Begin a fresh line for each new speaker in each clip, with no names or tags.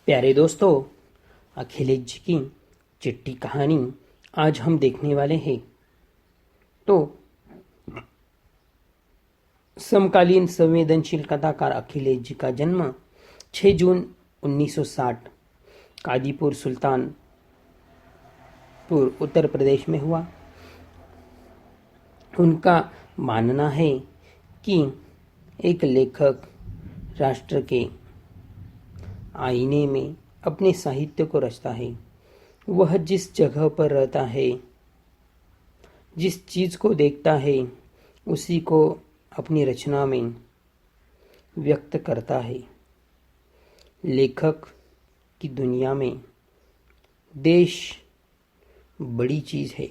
प्यारे दोस्तों, अखिलेश जी की चिट्ठी कहानी आज हम देखने वाले हैं। तो समकालीन संवेदनशील कथाकार अखिलेश जी का जन्म 6 जून 1960 कादीपुर सुल्तानपुर उत्तर प्रदेश में हुआ। उनका मानना है कि एक लेखक राष्ट्र के आईने में अपने साहित्य को रचता है। वह जिस जगह पर रहता है, जिस चीज को देखता है, उसी को अपनी रचना में व्यक्त करता है। लेखक की दुनिया में देश बड़ी चीज है।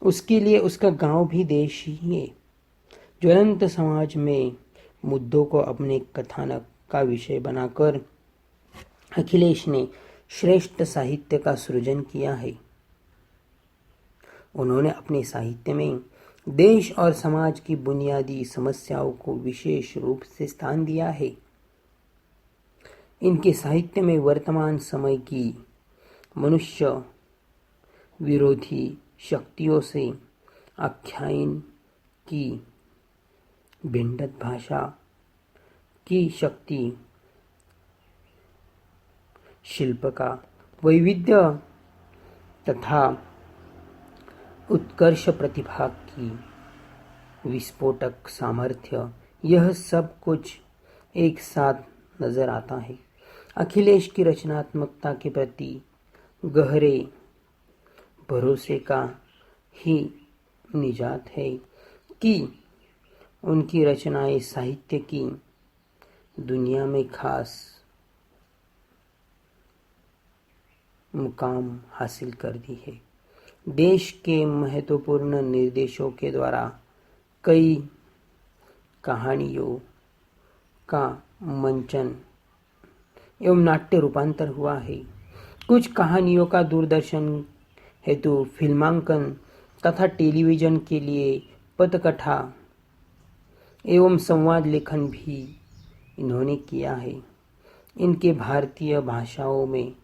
उसके लिए उसका गांव भी देश ही है। ज्वलंत समाज में मुद्दों को अपने कथानक का विषय बनाकर अखिलेश ने श्रेष्ठ साहित्य का सृजन किया है। उन्होंने अपने साहित्य में देश और समाज की बुनियादी समस्याओं को विशेष रूप से स्थान दिया है। इनके साहित्य में वर्तमान समय की मनुष्य विरोधी शक्तियों से आख्यायन की भिंडत भाषा की शक्ति, शिल्प का वैविध्य तथा उत्कर्ष प्रतिभा की विस्फोटक सामर्थ्य, यह सब कुछ एक साथ नजर आता है। अखिलेश की रचनात्मकता के प्रति गहरे भरोसे का ही निजात है कि उनकी रचनाएं साहित्य की दुनिया में खास मुकाम हासिल कर दी है। देश के महत्वपूर्ण निर्देशों के द्वारा कई कहानियों का मंचन एवं नाट्य रूपांतर हुआ है। कुछ कहानियों का दूरदर्शन हेतु फिल्मांकन तथा टेलीविजन के लिए पटकथा एवं संवाद लेखन भी इन्होंने किया है। इनके भारतीय भाषाओं में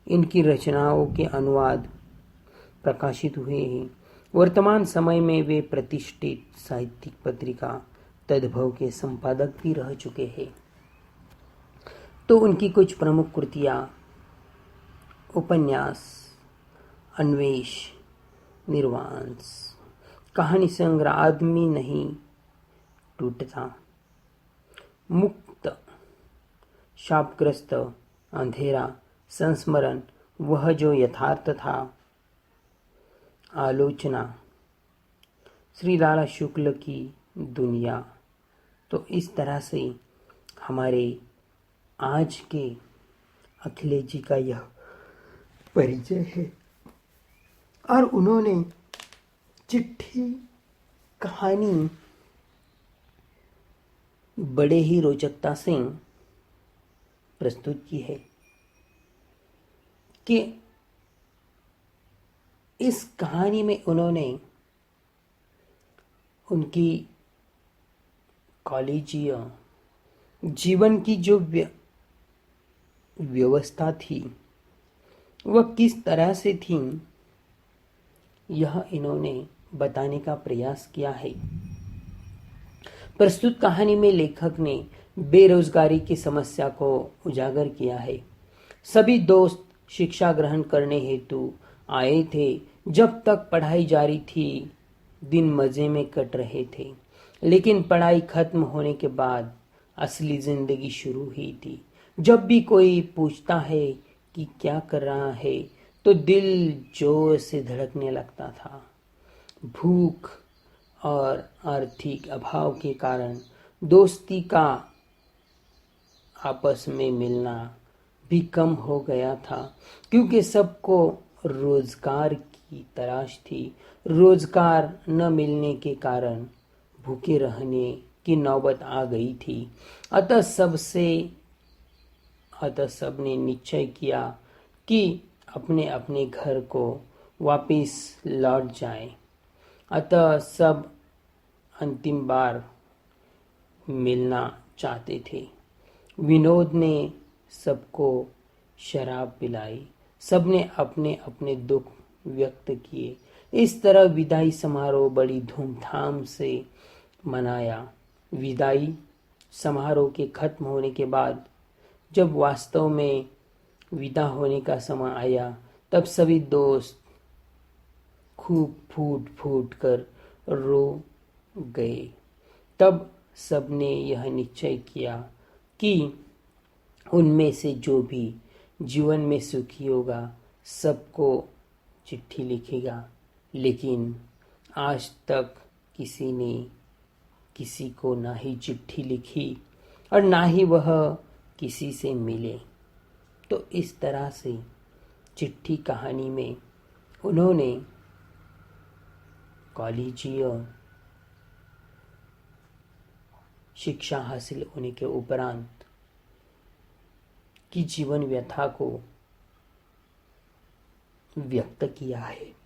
इनकी रचनाओं के अनुवाद प्रकाशित हुए हैं। वर्तमान समय में वे प्रतिष्ठित साहित्यिक पत्रिका तद्भव के संपादक भी रह चुके हैं। तो उनकी कुछ प्रमुख कृतियां: उपन्यास, अन्वेष, निर्वांस, कहानी संग्रह आदमी नहीं टूटता, मुक्त, शापग्रस्त, अंधेरा, संस्मरण, वह जो यथार्थ था, आलोचना, श्री लाला शुक्ल की दुनिया। तो इस तरह से हमारे आज के अखिलेश जी का यह परिचय है। और उन्होंने चिट्ठी कहानी बड़े ही रोचकता से प्रस्तुत की है कि इस कहानी में उन्होंने उनकी कॉलेजीय जीवन की जो व्यवस्था थी वह किस तरह से थी, यह इन्होंने बताने का प्रयास किया है। प्रस्तुत कहानी में लेखक ने बेरोजगारी की समस्या को उजागर किया है। सभी दोस्त शिक्षा ग्रहण करने हेतु आए थे। जब तक पढ़ाई जारी थी, दिन मजे में कट रहे थे। लेकिन पढ़ाई खत्म होने के बाद असली जिंदगी शुरू हुई थी। जब भी कोई पूछता है कि क्या कर रहा है, तो दिल जोर से धड़कने लगता था। भूख और आर्थिक अभाव के कारण दोस्ती का आपस में मिलना भी कम हो गया था, क्योंकि सबको रोजगार की तलाश थी। रोजगार न मिलने के कारण भूखे रहने की नौबत आ गई थी। अतः सबने निश्चय किया कि अपने अपने घर को वापस लौट जाएं। अतः सब अंतिम बार मिलना चाहते थे। विनोद ने सबको शराब पिलाई, सबने अपने अपने दुख व्यक्त किए। इस तरह विदाई समारोह बड़ी धूमधाम से मनाया। विदाई समारोह के खत्म होने के बाद जब वास्तव में विदा होने का समय आया, तब सभी दोस्त खूब फूट फूट कर रो गए। तब सबने यह निश्चय किया कि उनमें से जो भी जीवन में सुखी होगा सबको चिट्ठी लिखेगा। लेकिन आज तक किसी ने किसी को ना ही चिट्ठी लिखी और ना ही वह किसी से मिले। तो इस तरह से चिट्ठी कहानी में उन्होंने कॉलेजीय शिक्षा हासिल होने के उपरांत की जीवन व्यथा को व्यक्त किया है।